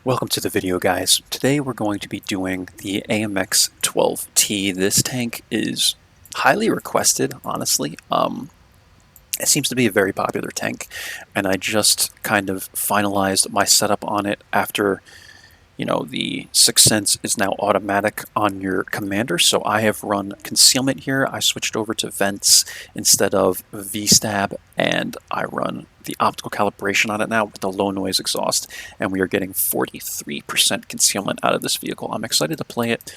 Welcome to the video, guys. Today we're going to be doing the AMX 12T. This tank is highly requested, honestly. It seems to be a very popular tank, and I just kind of finalized my setup on it after, the 6th Sense is now automatic on your commander, so I have run concealment here. I switched over to vents instead of V-stab, and I run the optical calibration on it now with the low noise exhaust, and we are getting 43% concealment out of this vehicle. I'm excited to play it.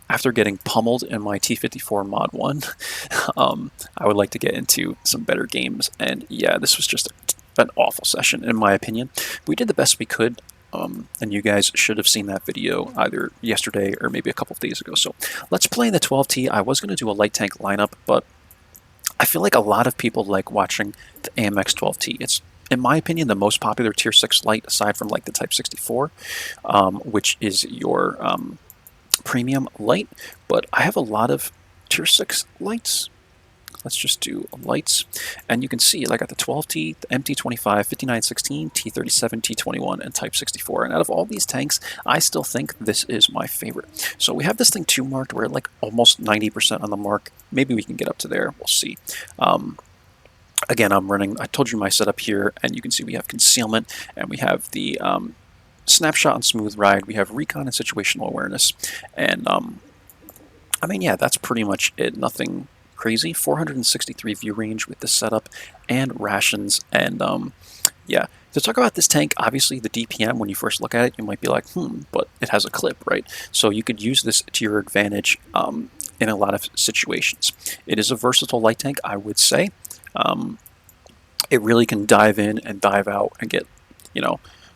After getting pummeled in my T54 Mod 1, I would like to get into some better games, and yeah, this was just an awful session in my opinion. We did the best we could. And you guys should have seen that video either yesterday or maybe a couple of days ago. So let's play the 12T. I was going to do a light tank lineup, but I feel like a lot of people like watching the AMX 12T. It's, in my opinion, the most popular tier 6 light aside from like the Type 64, which is your premium light. But I have a lot of tier 6 lights. Let's just do lights, and you can see like at the 12T, the MT25, 5916, T37, T21, and Type 64. And out of all these tanks, I still think this is my favorite. So we have this thing 2 marked. We're at like almost 90% on the mark. Maybe we can get up to there. We'll see. Again, I'm running, I told you my setup here, and you can see we have concealment, and we have the snapshot and smooth ride. We have recon and situational awareness. And I mean, yeah, that's pretty much it. Nothing crazy. 463 view range with this setup and rations. And yeah, to talk about this tank, obviously the DPM, when you first look at it, you might be like, but it has a clip, right? So you could use this to your advantage in a lot of situations. It is a versatile light tank, I would say. It really can dive in and dive out and get,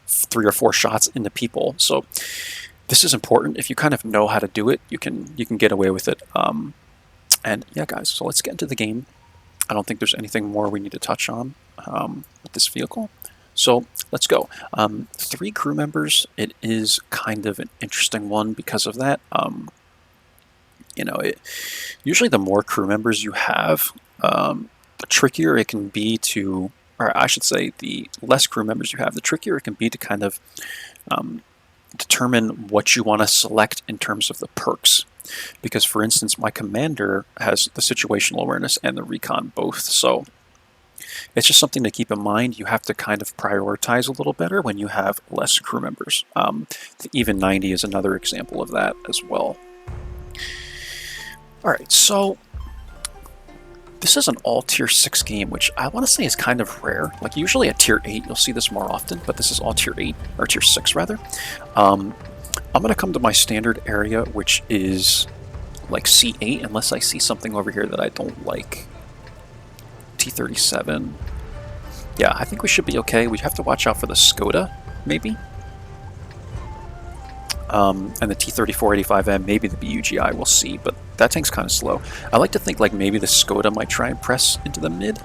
3 or 4 shots into people. So this is important. If you kind of know how to do it, you can get away with it. And yeah, guys, so let's get into the game. I don't think there's anything more we need to touch on with this vehicle. So let's go. 3 crew members. It is kind of an interesting one because of that. Usually the more crew members you have, the trickier it can be to, or I should say, the less crew members you have, the trickier it can be to kind of determine what you want to select in terms of the perks. Because, for instance, my commander has the situational awareness and the recon both, so it's just something to keep in mind. You have to kind of prioritize a little better when you have less crew members. The even 90 is another example of that as well. Alright, so this is an all tier 6 game, which I want to say is kind of rare. Like usually at tier 8 you'll see this more often, but this is all tier 8, or tier 6 rather. I'm going to come to my standard area, which is like C8, unless I see something over here that I don't like. T37. Yeah, I think we should be okay. We have to watch out for the Skoda, maybe. And the T3485M, maybe the BUGI, we'll see, but that tank's kind of slow. I like to think like maybe the Skoda might try and press into the mid.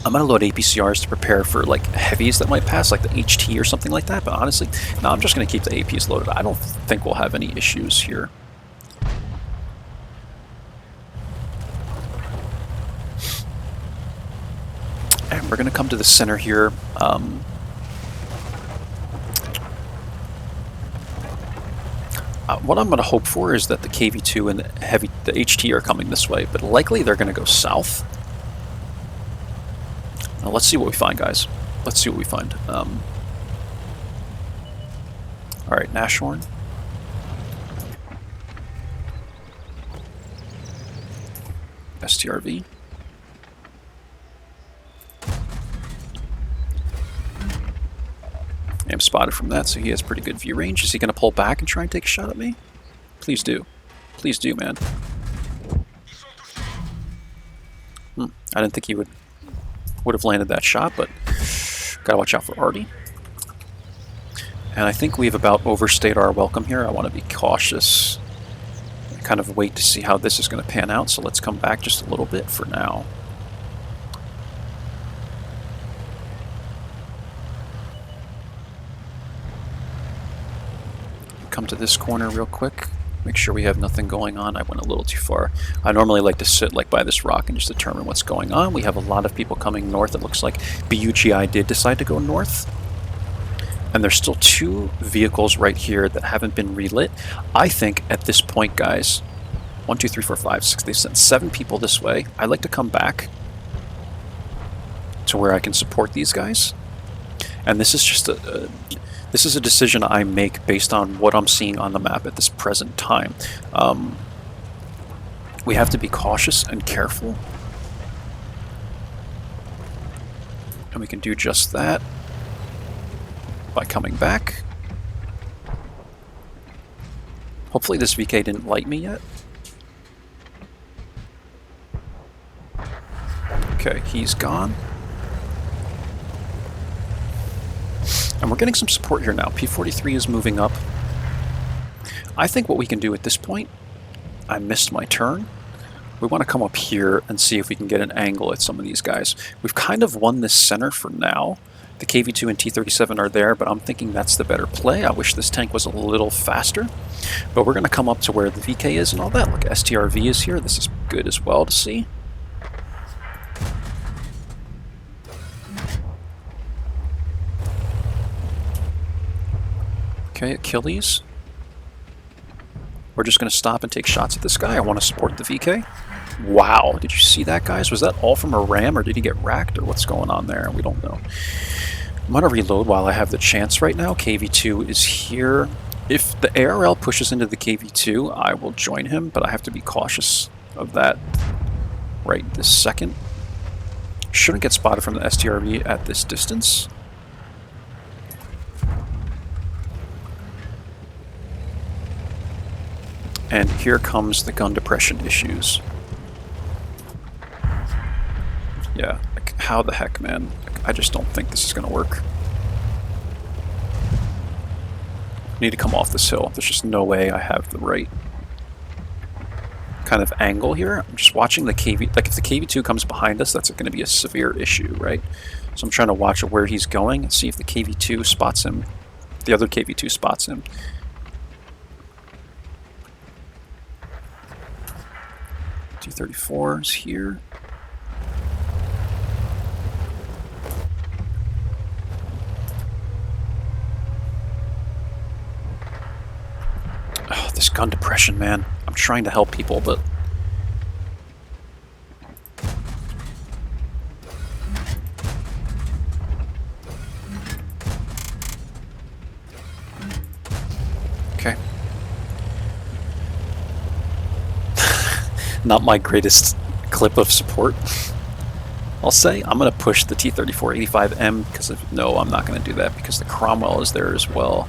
I'm going to load APCRs to prepare for like heavies that might pass, like the HT or something like that, but honestly, no, I'm just going to keep the APs loaded. I don't think we'll have any issues here. And we're going to come to the center here. What I'm going to hope for is that the KV2 and the HT are coming this way, but likely they're going to go south. Now let's see what we find, guys. Let's see what we find. Alright, Nashorn. STRV. I'm spotted from that, so he has pretty good view range. Is he going to pull back and try and take a shot at me? Please do. Please do, man. I didn't think he would have landed that shot, but gotta watch out for Artie. And I think we've about overstayed our welcome here. I want to be cautious. Kind of wait to see how this is going to pan out, so let's come back just a little bit for now. Come to this corner real quick. Make sure we have nothing going on. I went a little too far. I normally like to sit like by this rock and just determine what's going on. We have a lot of people coming north. It looks like BUGI did decide to go north. And there's still 2 vehicles right here that haven't been relit. I think at this point, guys, 1, 2, 3, 4, 5, 6, they sent 7 people this way. I'd like to come back to where I can support these guys. And this is just this is a decision I make based on what I'm seeing on the map at this present time. We have to be cautious and careful. And we can do just that by coming back. Hopefully this VK didn't light me yet. Okay, he's gone. And we're getting some support here now. P43 is moving up. I think what we can do at this point, I missed my turn. We want to come up here and see if we can get an angle at some of these guys. We've kind of won this center for now. The KV2 and T37 are there, but I'm thinking that's the better play. I wish this tank was a little faster. But we're going to come up to where the VK is and all that. Look, STRV is here. This is good as well to see. Okay, Achilles. We're just going to stop and take shots at this guy. I want to support the VK. Wow, did you see that, guys? Was that all from a ram, or did he get racked, or what's going on there? We don't know. I'm going to reload while I have the chance right now. KV2 is here. If the ARL pushes into the KV2, I will join him, but I have to be cautious of that right this second. Shouldn't get spotted from the STRV at this distance. And here comes the gun depression issues. Yeah, like, how the heck, man? Like, I just don't think this is going to work. I need to come off this hill. There's just no way I have the right kind of angle here. I'm just watching the KV. Like, if the KV2 comes behind us, that's going to be a severe issue, right? So I'm trying to watch where he's going and see if the KV2 spots him. The other KV2 spots him. T-34 is here. Oh, this gun depression, man. I'm trying to help people, but... Okay. Not my greatest clip of support, I'll say. I'm going to push the T-34-85M because no, I'm not going to do that because the Cromwell is there as well.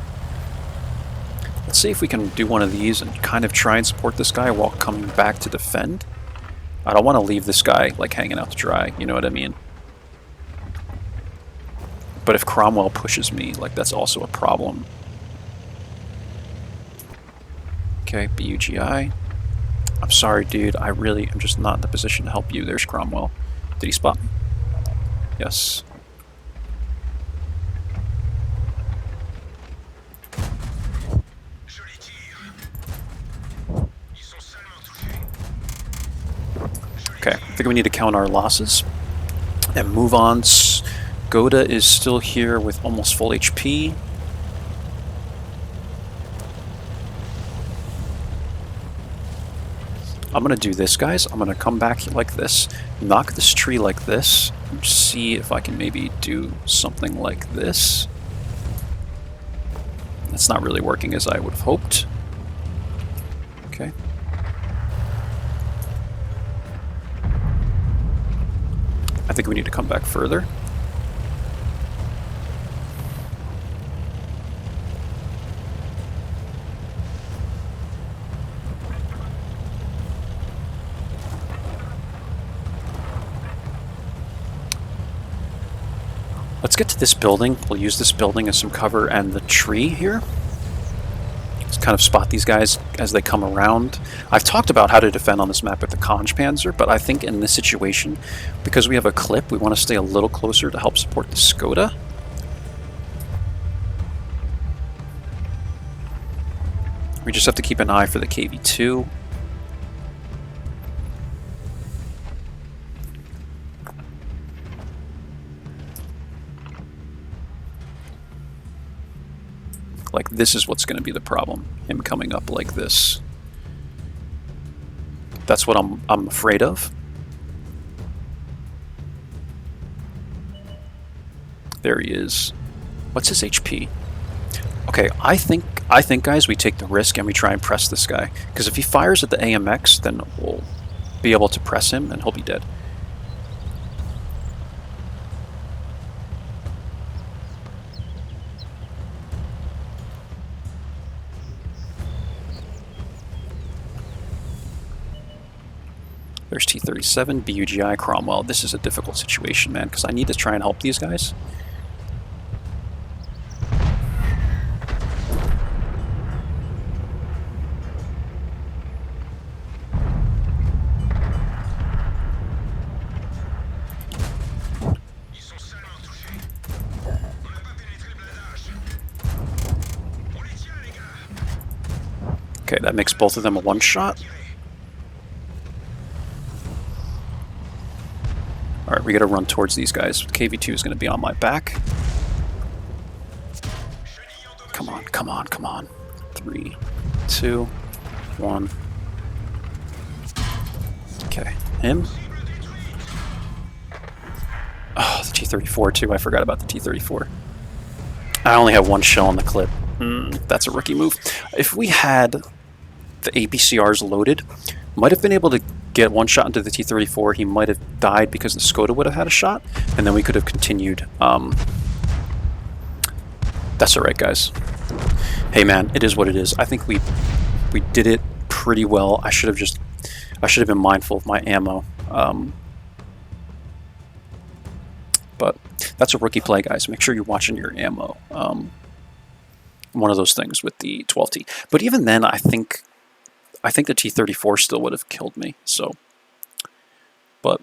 Let's see if we can do one of these and kind of try and support this guy while coming back to defend. I don't want to leave this guy like hanging out to dry, you know what I mean? But if Cromwell pushes me, like that's also a problem. Okay, BUGI. I'm sorry, dude. I really am just not in the position to help you. There's Cromwell. Did he spot me? Yes. Okay, I think we need to count our losses and move on. Goda is still here with almost full HP. I'm going to do this, guys. I'm going to come back like this, knock this tree like this, and see if I can maybe do something like this. That's not really working as I would have hoped. Okay. I think we need to come back further. Let's get to this building. We'll use this building as some cover and the tree here. Let's kind of spot these guys as they come around. I've talked about how to defend on this map with the Conch Panzer, but I think in this situation, because we have a clip, we want to stay a little closer to help support the Skoda. We just have to keep an eye for the KV2. Like, this is what's going to be the problem. Him coming up like this. That's what I'm afraid of. There he is. What's his HP? Okay, I think guys, we take the risk and we try and press this guy. Because if he fires at the AMX, then we'll be able to press him and he'll be dead. There's T-37, BUGI, Cromwell. This is a difficult situation, man, because I need to try and help these guys. Okay, that makes both of them a one-shot. Alright, we gotta run towards these guys. KV-2 is gonna be on my back. Come on, come on, come on. 3, 2, 1. Okay, him. Oh, the T-34 too. I forgot about the T-34. I only have one shell on the clip. That's a rookie move. If we had the APCRs loaded, might have been able to get one shot into the T-34. He might have died because the Skoda would have had a shot, and then we could have continued. That's alright, guys. Hey man, it is what it is. I think we did it pretty well. I should have been mindful of my ammo. But that's a rookie play, guys. Make sure you're watching your ammo. One of those things with the 12T. But even then, I think the T-34 still would have killed me. So, but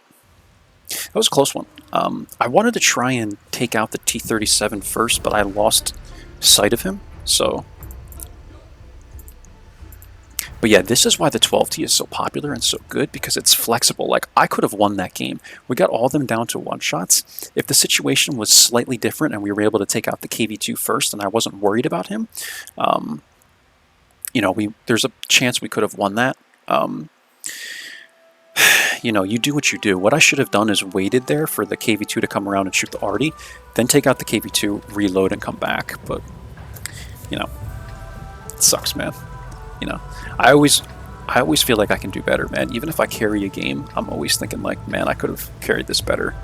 that was a close one. I wanted to try and take out the T-37 first, but I lost sight of him. So, but yeah, this is why the 12T is so popular and so good, because it's flexible. Like, I could have won that game. We got all of them down to one-shots. If the situation was slightly different and we were able to take out the KV-2 first and I wasn't worried about him, you know, there's a chance we could have won that. You know, you do what you do. What I should have done is waited there for the KV-2 to come around and shoot the arty, then take out the KV-2, reload, and come back. But, you know, it sucks, man. You know, I always feel like I can do better, man. Even if I carry a game, I'm always thinking like, man, I could have carried this better.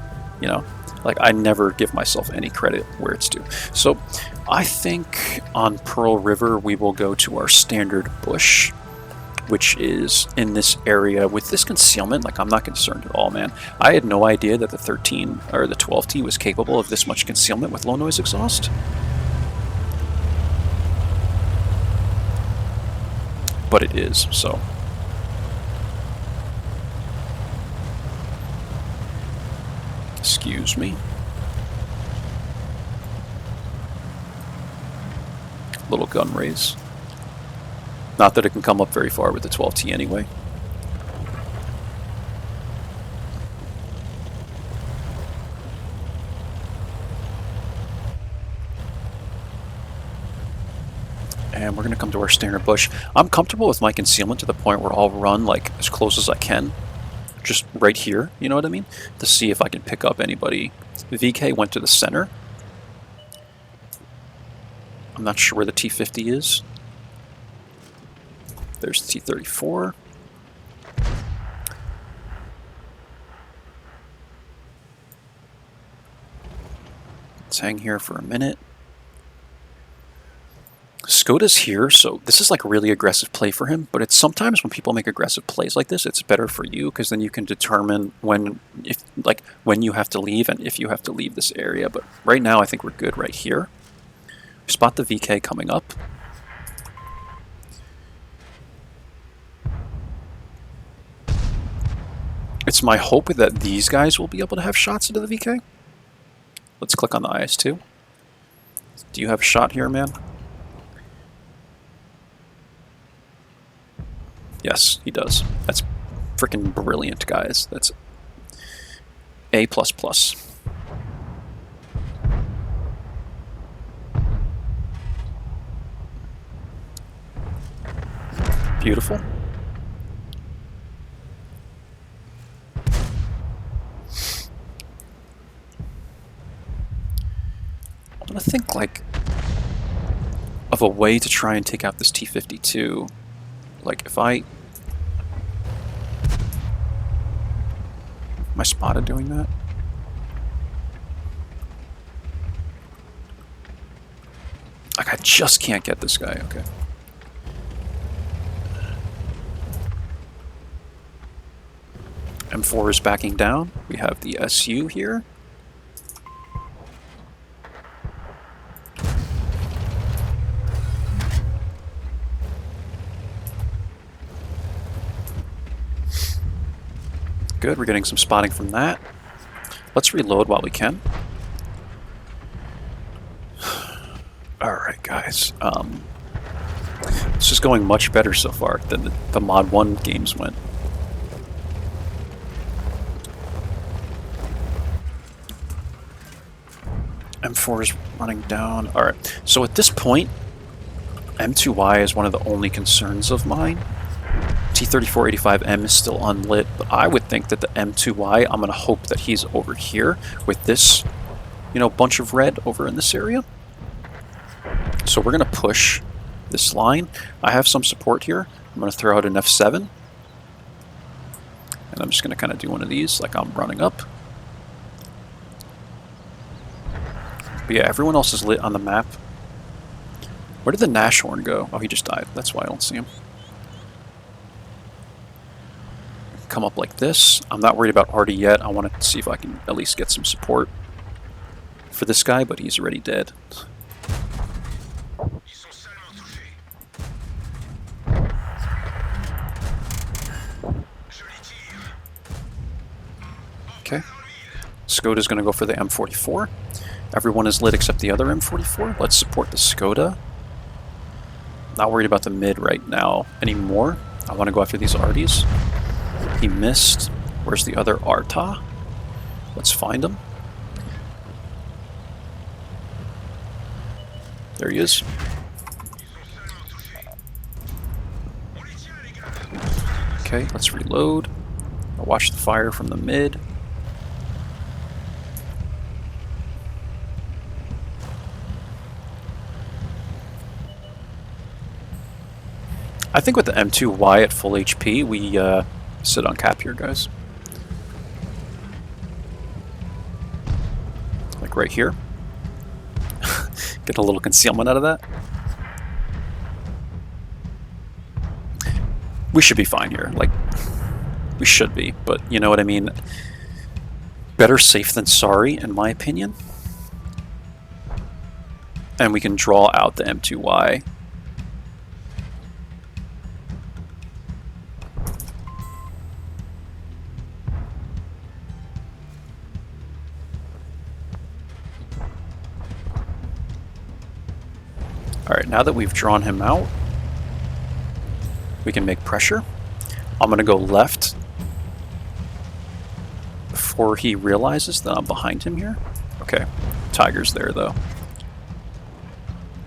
You know, like, I never give myself any credit where it's due. So I think on Pearl River we will go to our standard bush, which is in this area with this concealment. Like, I'm not concerned at all, man. I had no idea that the 13 or the 12T was capable of this much concealment with low noise exhaust. But it is, so. Excuse me. Little gun raise. Not that it can come up very far with the 12T anyway. And we're going to come to our standard bush. I'm comfortable with my concealment to the point where I'll run like as close as I can. Just right here, you know what I mean? To see if I can pick up anybody. VK went to the center. I'm not sure where the T50 is. There's the T-34. Let's hang here for a minute. Skoda's here, so this is like a really aggressive play for him, but it's sometimes when people make aggressive plays like this, it's better for you, because then you can determine when you have to leave and if you have to leave this area. But right now I think we're good right here. Spot the VK coming up. It's my hope that these guys will be able to have shots into the VK. Let's click on the IS-2. Do you have a shot here, man? Yes, he does. That's freaking brilliant, guys. That's A++. Beautiful. I'm gonna think like of a way to try and take out this T-52. Like if I... Am I spotted doing that? Like I just can't get this guy, okay. M4 is backing down. We have the SU here. Good, we're getting some spotting from that. Let's reload while we can. Alright guys, this is going much better so far than the Mod 1 games went. M4 is running down. Alright, so at this point, M2Y is one of the only concerns of mine. T-3485M is still unlit, but I would think that the M2Y, I'm going to hope that he's over here with this, you know, bunch of red over in this area. So we're going to push this line. I have some support here. I'm going to throw out an F7. And I'm just going to kind of do one of these, like I'm running up. But yeah, everyone else is lit on the map. Where did the Nashorn go? Oh, he just died. That's why I don't see him. Come up like this. I'm not worried about Artie yet. I want to see if I can at least get some support for this guy, but he's already dead. Okay. Skoda's going to go for the M44. Everyone is lit except the other M44. Let's support the Skoda. Not worried about the mid right now anymore. I want to go after these Arties. He missed. Where's the other Arta? Let's find him. There he is. Okay, let's reload. I'll watch the fire from the mid. I think with the M2Y at full HP, we sit on cap here, guys. Like right here. Get a little concealment out of that. We should be fine here. Like, we should be, but you know what I mean? Better safe than sorry, in my opinion. And we can draw out the M2Y. Alright, now that we've drawn him out, we can make pressure. I'm going to go left before he realizes that I'm behind him here. Okay, Tiger's there though.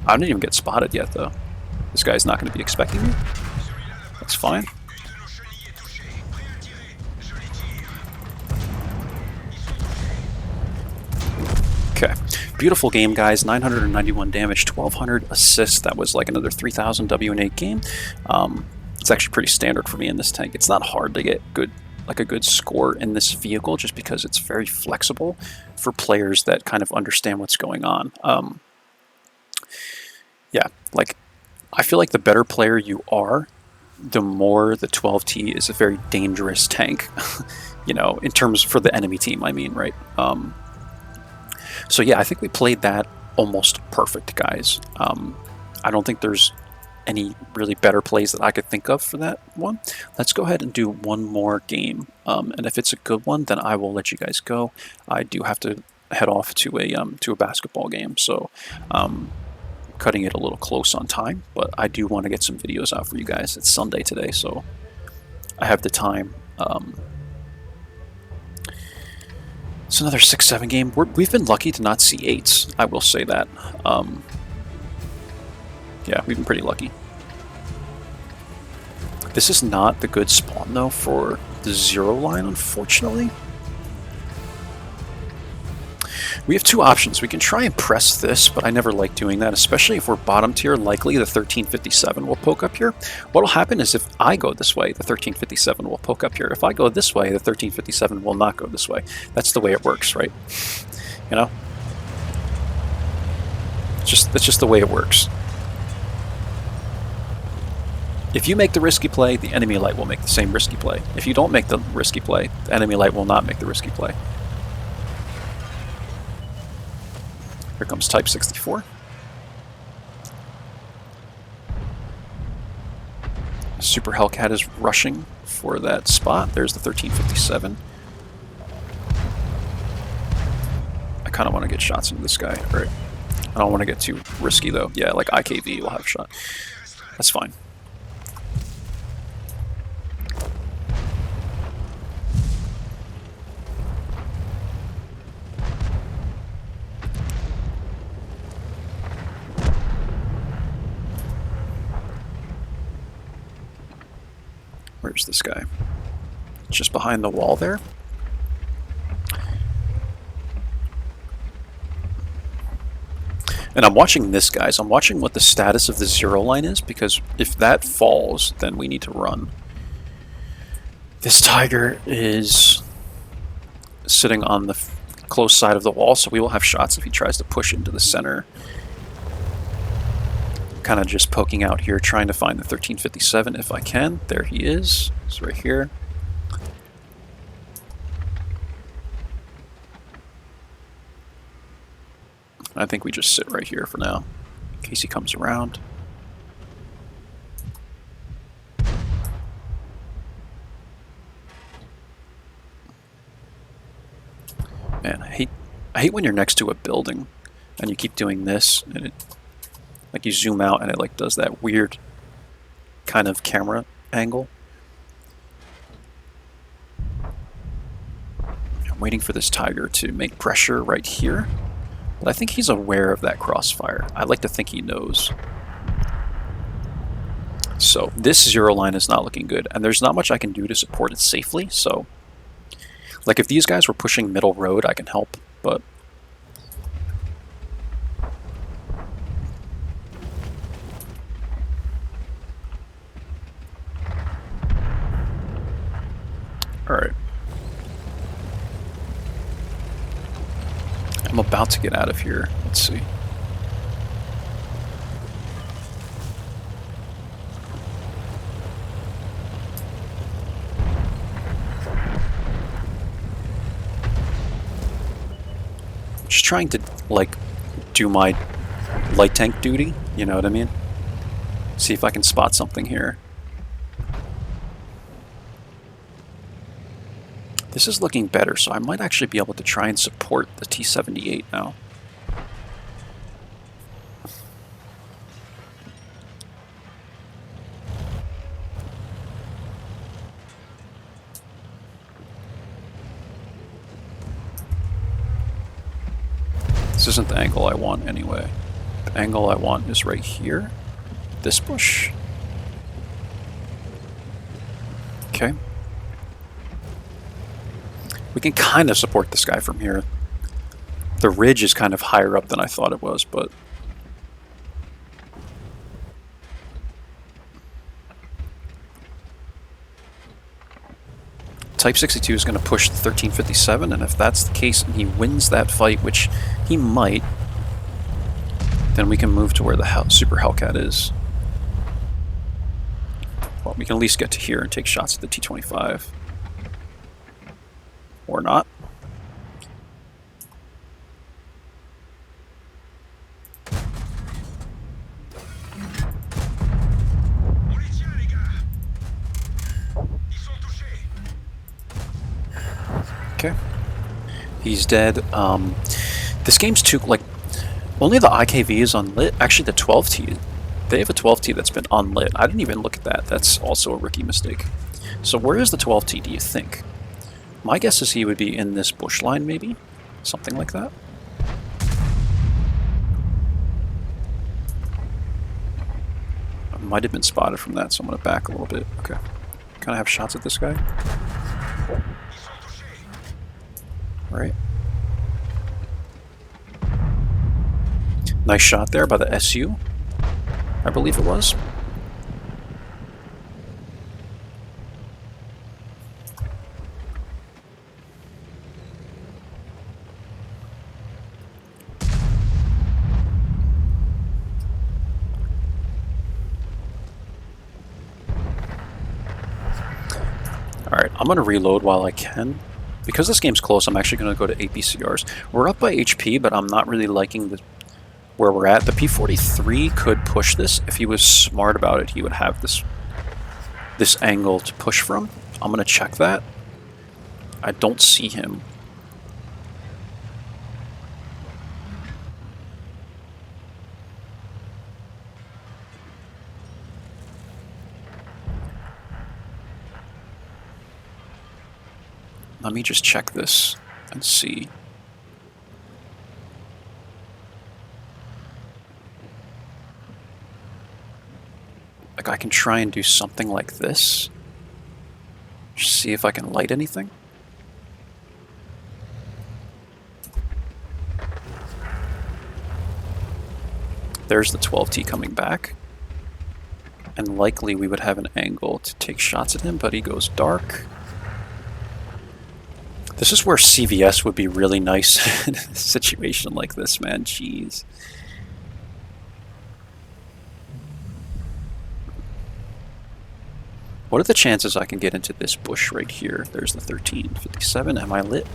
I didn't even get spotted yet though. This guy's not going to be expecting me. That's fine. Okay, beautiful game, guys. 991 damage, 1,200 assists. That was like another 3,000 W&8 game. It's actually pretty standard for me in this tank. It's not hard to get a good score in this vehicle, just because it's very flexible for players that kind of understand what's going on. Yeah, like I feel like the better player you are, the more the 12T is a very dangerous tank. You know, in terms for the enemy team, I mean, right? So yeah, I think we played that almost perfect, guys. I don't think there's any really better plays that I could think of for that one. Let's go ahead and do one more game, and if it's a good one, then I will let you guys go. I do have to head off to a basketball game, so cutting it a little close on time, but I do want to get some videos out for you guys. It's Sunday today, so I have the time. It's another 6-7 game. We've been lucky to not see 8s, I will say that. Yeah, we've been pretty lucky. This is not the good spawn, though, for the 0 line, unfortunately. We have two options. We can try and press this, but I never like doing that, especially if we're bottom tier. Likely the 1357 will poke up here. What will happen is if I go this way, the 1357 will poke up here. If I go this way, the 1357 will not go this way. That's the way it works, right? You know? That's just the way it works. If you make the risky play, the enemy light will make the same risky play. If you don't make the risky play, the enemy light will not make the risky play. Here comes Type 64. Super Hellcat is rushing for that spot. There's the 1357. I kind of want to get shots into this guy. All right. I don't want to get too risky, though. Yeah, like IKV will have a shot. That's fine. Where's this guy? Just behind the wall there. And I'm watching this, guys. I'm watching what the status of the 0 line is, because if that falls, then we need to run. This Tiger is sitting on the close side of the wall, so we will have shots if he tries to push into the center. Kind of just poking out here, trying to find the 1357 if I can. There he is. He's right here. I think we just sit right here for now, in case he comes around. Man, I hate when you're next to a building and you keep doing this, and it, like, you zoom out and it like does that weird kind of camera angle. I'm waiting for this Tiger to make pressure right here. But I think he's aware of that crossfire. I like to think he knows. So this 0 line is not looking good, and there's not much I can do to support it safely. So, like, if these guys were pushing middle road, I can help, but all right. I'm about to get out of here. Let's see. I'm just trying to, like, do my light tank duty, you know what I mean? See if I can spot something here. This is looking better, so I might actually be able to try and support the T-78 now. This isn't the angle I want anyway. The angle I want is right here. This bush. Okay. We can kind of support this guy from here. The ridge is kind of higher up than I thought it was, but Type 62 is going to push the 1357, and if that's the case and he wins that fight, which he might, then we can move to where the Super Hellcat is. Well, we can at least get to here and take shots at the T-25. Or not. Okay. He's dead. This game's too, like, only the IKV is unlit. Actually, the 12T, they have a 12T that's been unlit. I didn't even look at that. That's also a rookie mistake. So where is the 12T, do you think? My guess is he would be in this bush line, maybe? Something like that. Might have been spotted from that, so I'm going to back a little bit. Okay. Kind of have shots at this guy. Right. Nice shot there by the SU, I believe it was. Alright, I'm going to reload while I can. Because this game's close, I'm actually going to go to APCRs. We're up by HP, but I'm not really liking where we're at. The P-43 could push this. If he was smart about it, he would have this angle to push from. I'm going to check that. I don't see him. Let me just check this and see. Like, I can try and do something like this. Just see if I can light anything. There's the 12T coming back. And likely we would have an angle to take shots at him, but he goes dark. This is where CVS would be really nice in a situation like this, man. Jeez. What are the chances I can get into this bush right here? There's the 1357. Am I lit?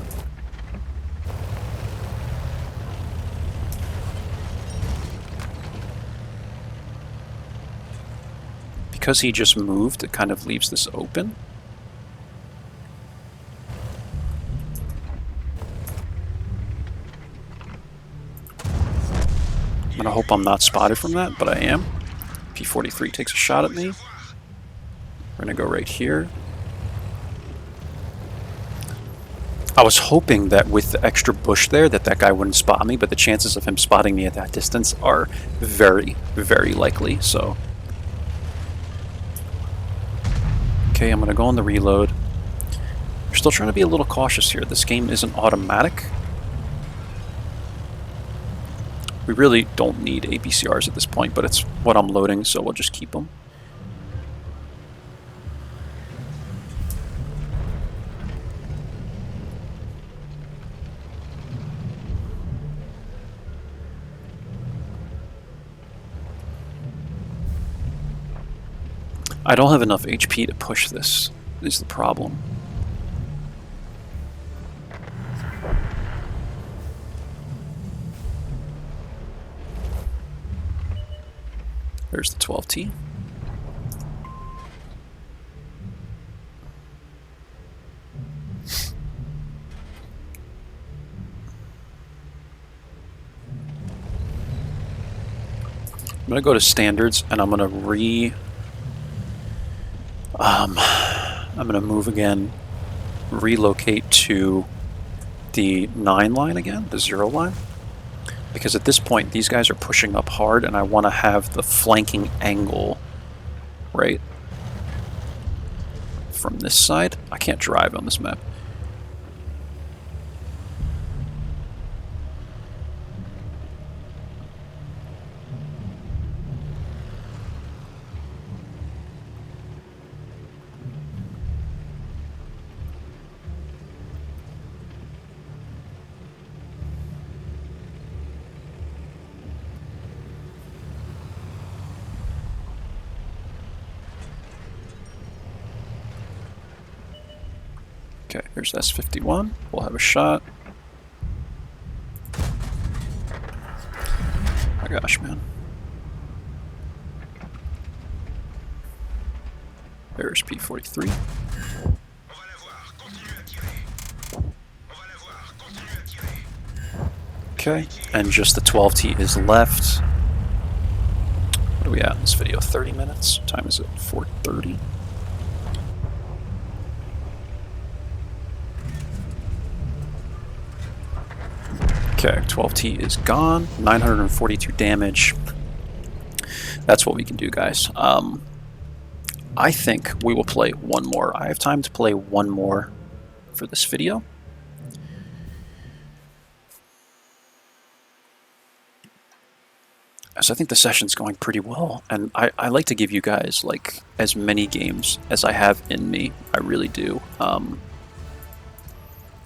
Because he just moved, it kind of leaves this open. I'm gonna hope I'm not spotted from that, but I am. P-43 takes a shot at me. We're gonna go right here. I was hoping that with the extra bush there that guy wouldn't spot me, but the chances of him spotting me at that distance are very, very likely, so. Okay, I'm gonna go on the reload. We're still trying to be a little cautious here. This game isn't automatic. We really don't need APCRs at this point, but it's what I'm loading, so we'll just keep them. I don't have enough HP to push this, is the problem. There's the 12T. I'm gonna go to standards and I'm gonna I'm gonna move again, relocate to the 9 line again, the 0 line. Because at this point, these guys are pushing up hard, and I want to have the flanking angle, right? From this side. I can't drive on this map. Okay, there's S51. We'll have a shot. Oh my gosh, man. There's P-43. Okay, and just the 12T is left. What are we at in this video? 30 minutes? What time is it? 4:30. Okay, 12T is gone. 942 damage. That's what we can do, guys. I think we will play one more. I have time to play one more for this video. So I think the session's going pretty well, and I like to give you guys like as many games as I have in me. I really do.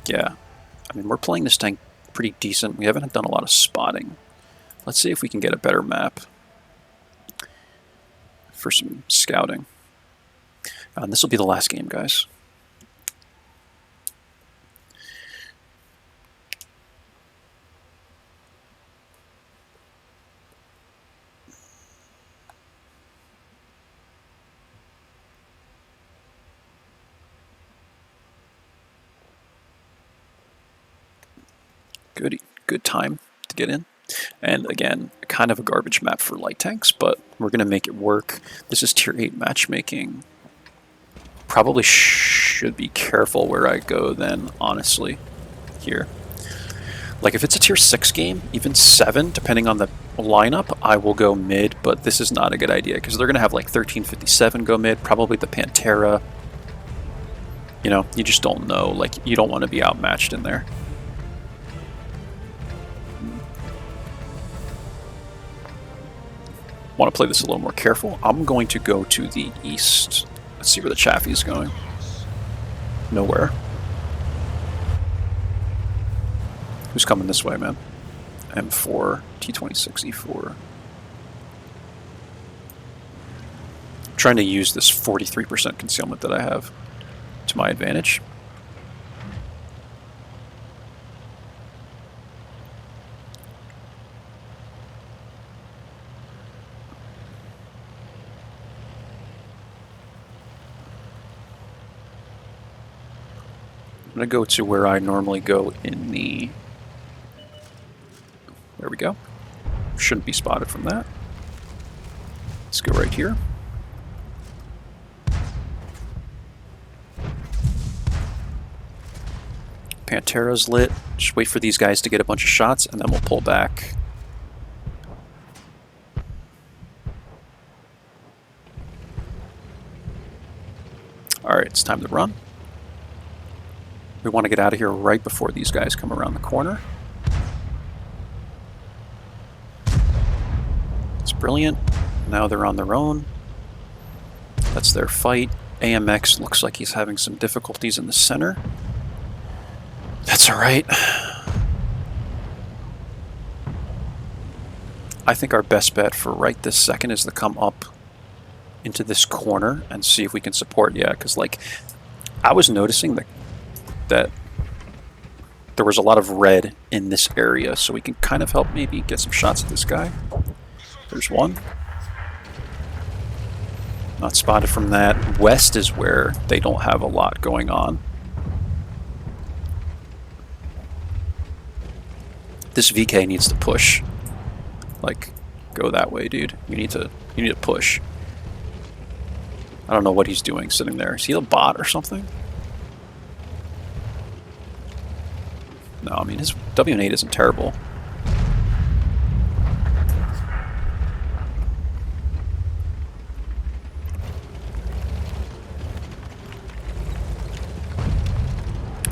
Yeah, I mean, we're playing this tank pretty decent. We haven't done a lot of spotting. Let's see if we can get a better map for some scouting. And this will be the last game, guys. Good time to get in. And again, kind of a garbage map for light tanks, but we're going to make it work. This is tier 8 matchmaking. Probably should be careful where I go then, honestly, here. Like if it's a tier 6 game, even 7, depending on the lineup, I will go mid, but this is not a good idea because they're going to have like 1357 go mid, probably the Pantera. You know, you just don't know. Like, you don't want to be outmatched in there. Want to play this a little more careful. I'm going to go to the east. Let's see where the Chaffee is going. Nowhere. Who's coming this way, man? M4, T26, E4. I'm trying to use this 43% concealment that I have to my advantage. I'm going to go to where I normally go in the... There we go. Shouldn't be spotted from that. Let's go right here. Pantera's lit. Just wait for these guys to get a bunch of shots, and then we'll pull back. Alright, it's time to run. We want to get out of here right before these guys come around the corner. It's brilliant. Now they're on their own. That's their fight. AMX looks like he's having some difficulties in the center. That's alright. I think our best bet for right this second is to come up into this corner and see if we can support. Yeah, because like I was noticing that there was a lot of red in this area, so we can kind of help maybe get some shots at this guy. There's one. Not spotted from that. West is where they don't have a lot going on. This VK needs to push. Like, go that way, dude. You need to push. I don't know what he's doing sitting there. Is he a bot or something? No, I mean, his W8 isn't terrible.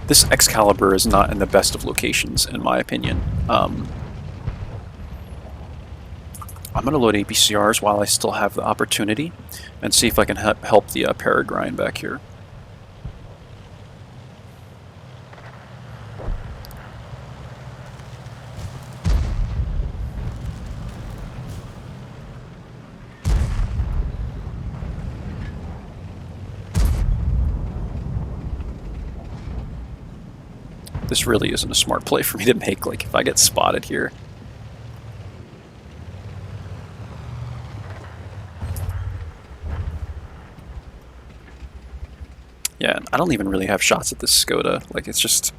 This Excalibur is not in the best of locations, in my opinion. I'm going to load APCRs while I still have the opportunity and see if I can help the Peregrine back here. This really isn't a smart play for me to make, like, if I get spotted here. Yeah, I don't even really have shots at this Skoda. Like, it's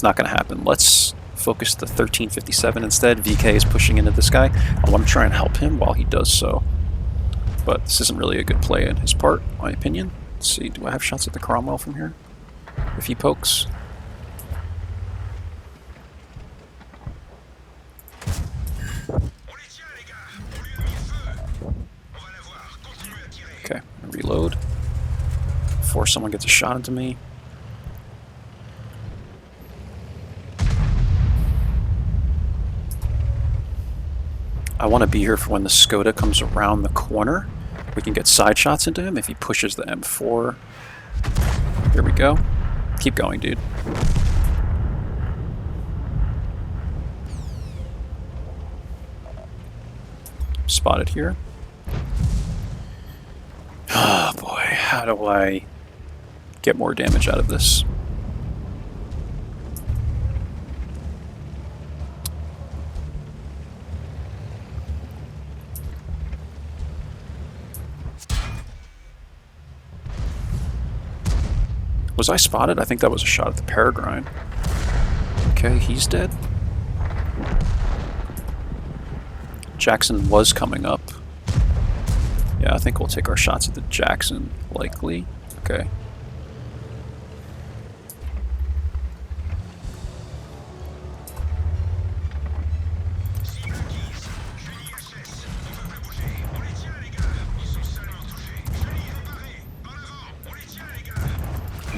not going to happen. Let's focus the 1357 instead. VK is pushing into this guy. I want to try and help him while he does so. But this isn't really a good play on his part, in my opinion. Let's see, do I have shots at the Cromwell from here? If he pokes. before someone gets a shot into me. I want to be here for when the Skoda comes around the corner. We can get side shots into him if he pushes the M4. Here we go. Keep going, dude. Spotted here. Oh boy, how do I get more damage out of this? Was I spotted? I think that was a shot at the Peregrine. Okay, he's dead. Jackson was coming up. Yeah, I think we'll take our shots at the Jackson, likely. Okay.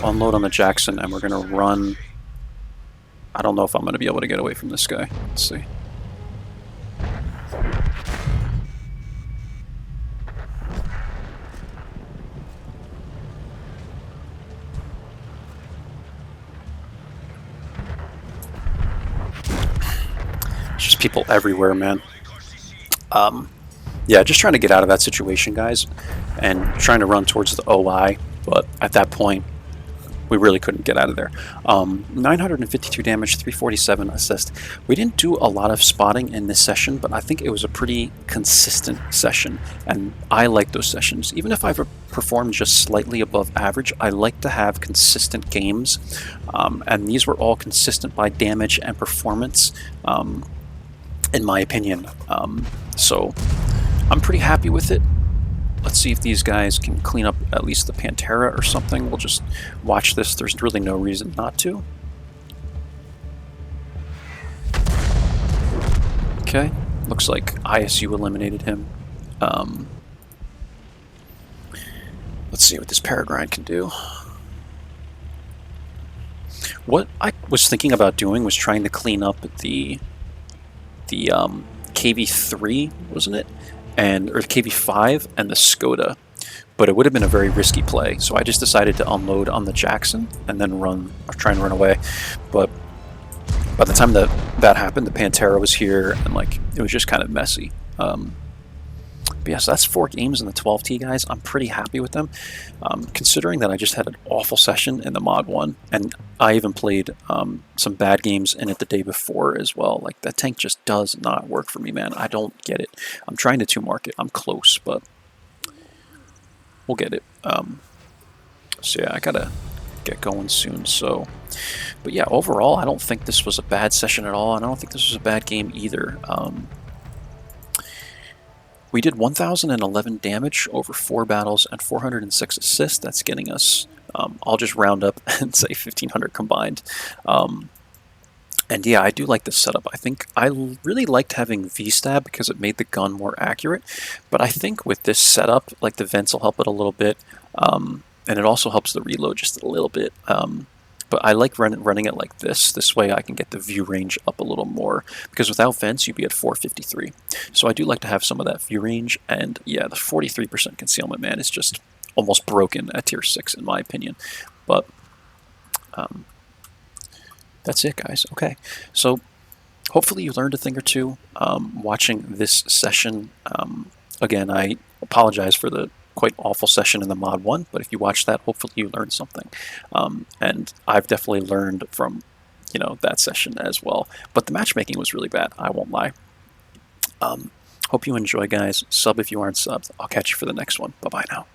Unload on the Jackson, and we're gonna run. I don't know if I'm gonna be able to get away from this guy. Let's see. There's just people everywhere, man. Yeah, just trying to get out of that situation, guys, and trying to run towards the OI, but at that point, we really couldn't get out of there. 952 damage, 347 assist. We didn't do a lot of spotting in this session, but I think it was a pretty consistent session, and I like those sessions. Even if I've performed just slightly above average, I like to have consistent games, and these were all consistent by damage and performance, in my opinion. So I'm pretty happy with it. Let's see if these guys can clean up at least the Pantera or something. We'll just watch this. There's really no reason not to. Okay, looks like ISU eliminated him. Let's see what this Peregrine can do. What I was thinking about doing was trying to clean up the KV3, wasn't it? Or KV5 and the Skoda, but it would have been a very risky play, so I just decided to unload on the Jackson and then try and run away. But by the time that happened, the Pantera was here, and like it was just kind of messy. But yeah, so that's 4 games in the 12T, guys. I'm pretty happy with them, considering that I just had an awful session in the Mod 1, and I even played some bad games in it the day before as well. Like, that tank just does not work for me, man. I don't get it. I'm trying to 2-mark it. I'm close, but we'll get it. So yeah, I gotta get going soon. So, but yeah, overall, I don't think this was a bad session at all, and I don't think this was a bad game either. We did 1,011 damage over 4 battles and 406 assists. That's getting us, I'll just round up and say 1,500 combined. And yeah, I do like this setup. I think I really liked having V-Stab because it made the gun more accurate. But I think with this setup, like the vents will help it a little bit. And it also helps the reload just a little bit. But I like running it like this. This way I can get the view range up a little more. Because without vents, you'd be at 453. So I do like to have some of that view range. And yeah, the 43% concealment, man, is just almost broken at tier 6 in my opinion. But that's it, guys. Okay, so hopefully you learned a thing or two watching this session. Again, I apologize for the quite awful session in the Mod 1, but if you watch that, hopefully you learned something. And I've definitely learned from, that session as well. But the matchmaking was really bad, I won't lie. Hope you enjoy, guys. Sub if you aren't subbed. I'll catch you for the next one. Bye-bye now.